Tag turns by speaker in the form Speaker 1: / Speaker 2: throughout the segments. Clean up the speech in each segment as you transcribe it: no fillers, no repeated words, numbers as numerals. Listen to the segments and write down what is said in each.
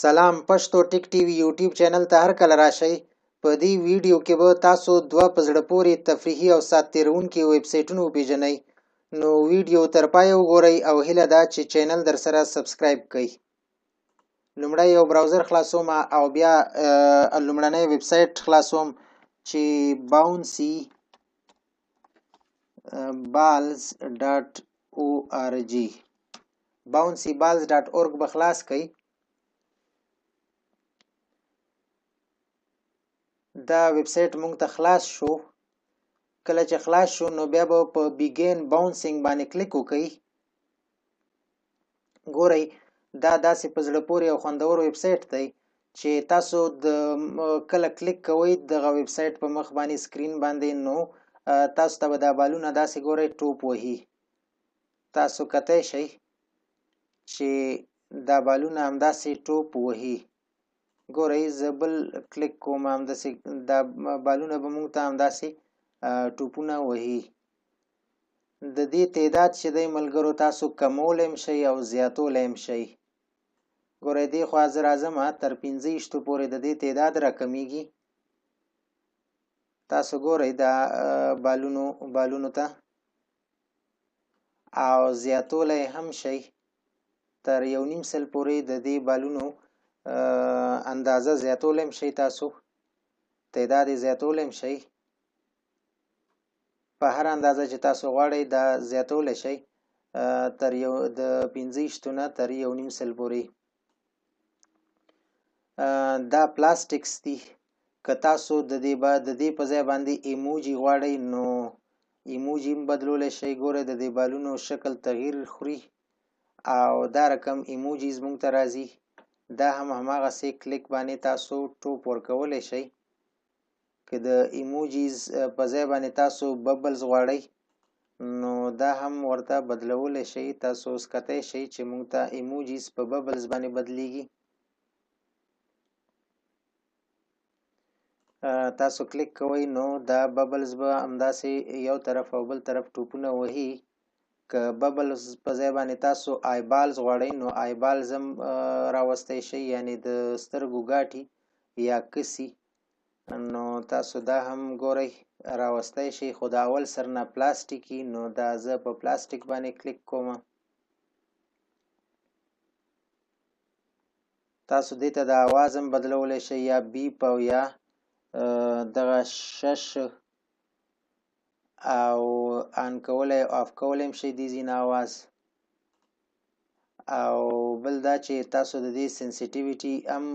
Speaker 1: سلام پښتو ټیک ټي وي یوټیوب چینل ته هر کله راشئ. په دې ویډیو کې به تاسو دوه په زړه پورې تفریحي او سات تېروونکي ویبسایټونه وپېژنئ. نو ویډیو تر پایه وګورئ او هیله ده چې چینل درسره سبسکرایب کړئ. لومړی یو براوزر خلاصوم او بیا لومړنی ویبسایټ خلاصوم چې bouncyballs.org bouncyballs.org به خلاص کړئ. دا ویبسایټ مونږ ته خلاص شو. کله چې خلاص شو نو بیا به په بیګین باونسینګ باندې کلیک وکړئ. ګورئ دا داسې په زړه پورې او خوندور ویبسایټ دی چې تاسو د کله کلیک کوئ دغه ویبسایټ په مخ باندې سکرین باندې نو تاسو ته به دا بالونه داسې ګورئ ټوپ وهي. تاسو کتی شئ چې دا بالونه همداسې ټوپ وهي. ګورئ زه بل کلیک کوم همداسې دا بالونه به موږ ته همداسې ټوپونه وهي. د دې تعداد چې دی ملګرو تاسو کمولی هم شئ او زیاتولی هم شئ. ګورئ دې خوا زه راځم تر 15 پورې د دې تعداد راکمیږي. تاسو ګورئ دا بالونو ته او زیاتولی هم شئ تر 1.5 پورې د دې بالونو اندازه زیاتولی هم شئ. تاسو تعداد یې زیاتولی هم شئ. په هر اندازه چې تاسو غواړئ دا زیاتولی شئ تر د 15 نه تر 1.5 پورې. دا پلاستیکس دي. که تاسو د دې په ځای باندې ایموجي غواړئ نو ایموجي هم بدلولی شئ. ګورئ د دې بالونو شکل تغییر خوري او دا رقم ایموجیز موږ ته راځي. دا هم هماغسې کلیک باندې تاسو ټوپ ورکولی شئ. که د ایموجیز په ځای باندې تاسو ببلز غواړئ نو دا هم ورته بدلولی شئ. تاسو اوس کتی شئ چې موږ ته ایموجیز په ببلز باندې بدلیږي. تاسو کلیک کوئ نو دا ببلز به همداسې یو طرف او بل طرف ټوپونه وهي. که ببلز په ځای باندې تاسو آیبالز غواړئ نو آیبالز هم راوستی شئ، یعنې د سترګو ګاټي یا کسي. نو تاسو دا هم ګورئ راوستی شئ، خو د اول سر نه پلاستیکي نو دا زه په پلاستیک باندې کلیک کوم. تاسو دې ته د اواز هم بدلولی شئ یا بیپ او یا دغه شش او آن کولی او آف کولی هم شئ دې ځینې اواز. او بل دا چې تاسو د دې سنسیټیویټي هم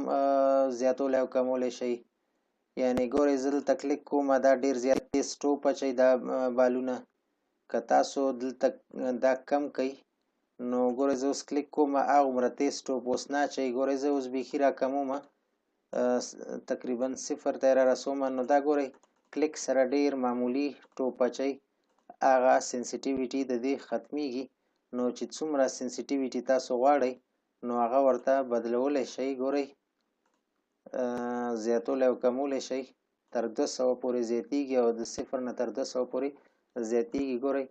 Speaker 1: زیاتولی او کمولی شئ. یعنې ګورئ زه دلته کلیک کوم دا ډېر زیات تیز ټوپ اچوي دا بالونه. که تاسو دلته دا کم کوئ نو ګورئ زه اوس کلیک کوم هغومره تیز ټوپ اوس نه اچوي. ګورئ زه اوس بیخي راکموم تقریبا 0 ته یې رارسوم. نو دا ګورئ کلیک سره ډېر معمولي ټوپ اچوي. هغه سنسیټیویټي د دې ختمیږي. نو چې څومره سنسیټیویټي تاسو غواړئ نو هغه ورته بدلولی شئ. ګورئ زیاتولی او کمولی شئ. تر 200 پورې زیاتیږي او د 0 نه تر 200 پورې زیاتیږي. ګورئ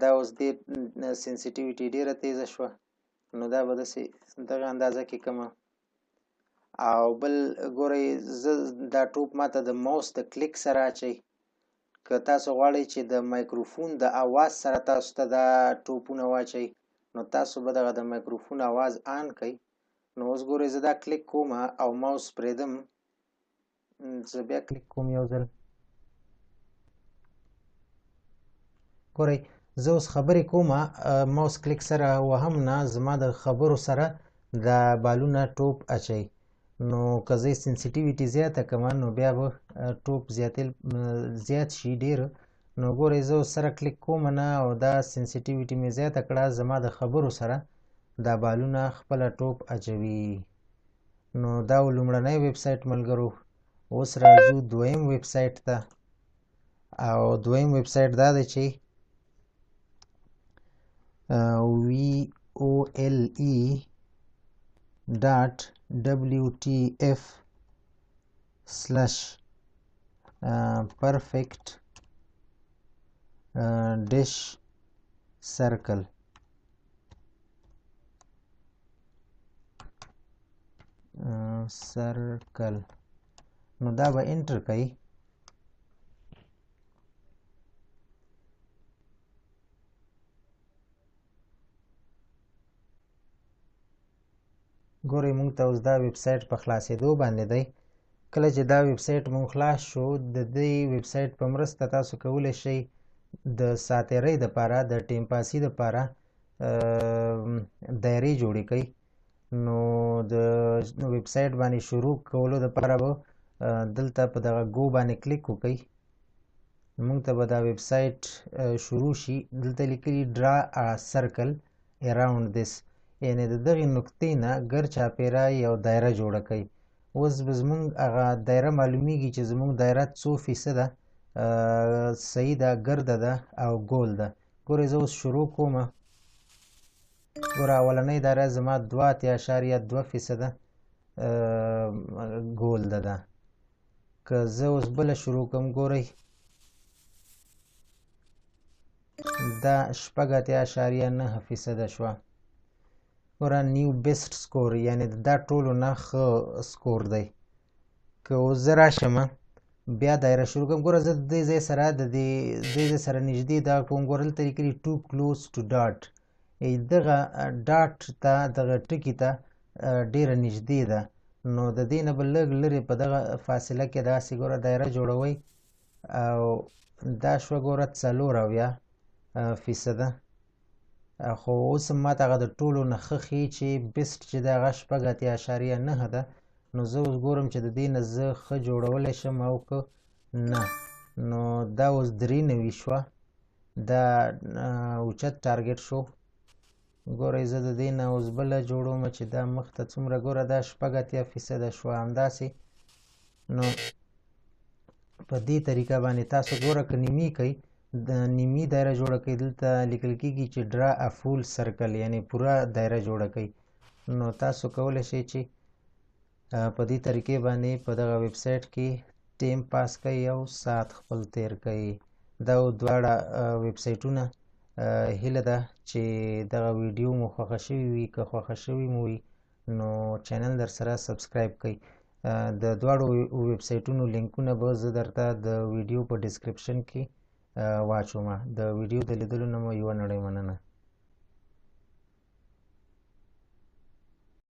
Speaker 1: دا اوس دې سنسیټیویټي ډېره تیزه شوه نو دا به داسې دغه اندازه کې کمه. او بل ګورئ زه دا ټوپ ماته د ماوس د کلیک سره اچوي. که تاسو غواړئ چې د مایکروفون د اواز سره تاسو ته دا ټوپونه واچوي نو تاسو به دغه د مایکروفون اواز آن کړئ. نو اوس ګورئ زه دا کلیک کوم او ماوس پرېږدم. زه بیا کلیک کوم یو ځل. ګورئ زه اوس خبرې کوم ماوس کلیک سره وهم نه زما د خبرو سره دا بالونه ټوپ اچوي. نو که زه سنسیټیویټي زیاته کړم نو بیا به ټوپ زیات شي ډېر. نو ګورئ زه اوس سره کلیک کوم نه او دا سنسیټیویټي مې زیاته کړه زما د خبرو سره دا بالونه خپله ټوپ اچوي. نو دا و لومړنی ویبسایټ ملګرو. اوس راځو دویم ویبسایټ ته او دویم ویبسایټ دا دی چې wole.perfect-circle سرکل نو دا به انټر کوي. ګورئ موږ ته اوس دا ویب سایټ په خلاصېدو باندې دی. کله چې دا ویب سایټ مونږ خلاص شو د دې ویب سایټ په مرسته تاسو کولی شئ د ساتیرۍ دپاره د ټیم پاسي دپاره دایرې جوړې کړئ. نو د ویب سایټ باندې شروع کولو دپاره به دلته په دغه ګو باندې کلیک وکړئ. مونږ ته به دا ویب سایټ شروع شي. دلته لیکلي ډرا ا سرکل اراوند دیس، یعنې د دغې نقطې نه ګر چاپیره یو دایره جوړه کړئ. اوس به زمونږ هغه دایره معلومیږي چې زمونږ دایره څو فیصده صحیح ده، ګرده ده او ګول ده. ګورئ زه اوس شروع کوم. ګوره اولنۍ دایره زما 2.2% ګول ده. که زه اوس بله شروع کوم ګورئ دا 6.9% شوه. ګوره نیو بیسټ سکور، یعنې دا ټولو نه ښه سکور دی. که اوس زه راشم بیا دایره شروع کوم، ګوره زه د دې ځای سره د دې ځای سره نږدې دا کوم. ګوره دلته لیکلي ټو کلوز ټو ډاټ، دغه ډاټ ته دغه ټکي ته ډېره نږدې ده. نو د دې نه به لږ لرې په دغه فاصله کې داسې ګوره دایره جوړوئ او دا شوه ګوره 4% خو اوس هم ماته هغه د ټولو نه ښه ښیي چې بیسټ چې دی هغه 6.9 ده. نو زه اوس ګورم چې د دې نه زه ښه جوړولی شم او که نه. نو دا اوس 93 شوه، دا اوچت ټارګټ شو. ګورئ زه د دې نه اوس بله جوړوم چې دا مخ ته څومره، ګوره دا 8% شوه همداسې. نو په دې طریقه باندې تاسو ګوره که نیمې کوئ د نیمې دایره جوړه کوي. دلته لیکل کېږي چې ډرا ا فول سرکل، یعنې پوره دایره جوړه کوي. نو تاسو کولی شئ چې په دې طریقې باندې په دغه ویب سایټ کې ټیم پاس کوئ او ساعت خپل تیر کوئ. دا دواړه ویب سایټونه هیله ده چې دغه ویډیو مو خوښه شوې وي. که خوښه شوې مو وي نو چینل در سره سبسکرایب کړئ. د دواړو ویب سایټونو لینکونه به زه درته د ویډیو په ډسکرپشن کې واچوم. د ویډیو د لیدلو نه مو یوه نړۍ مننه.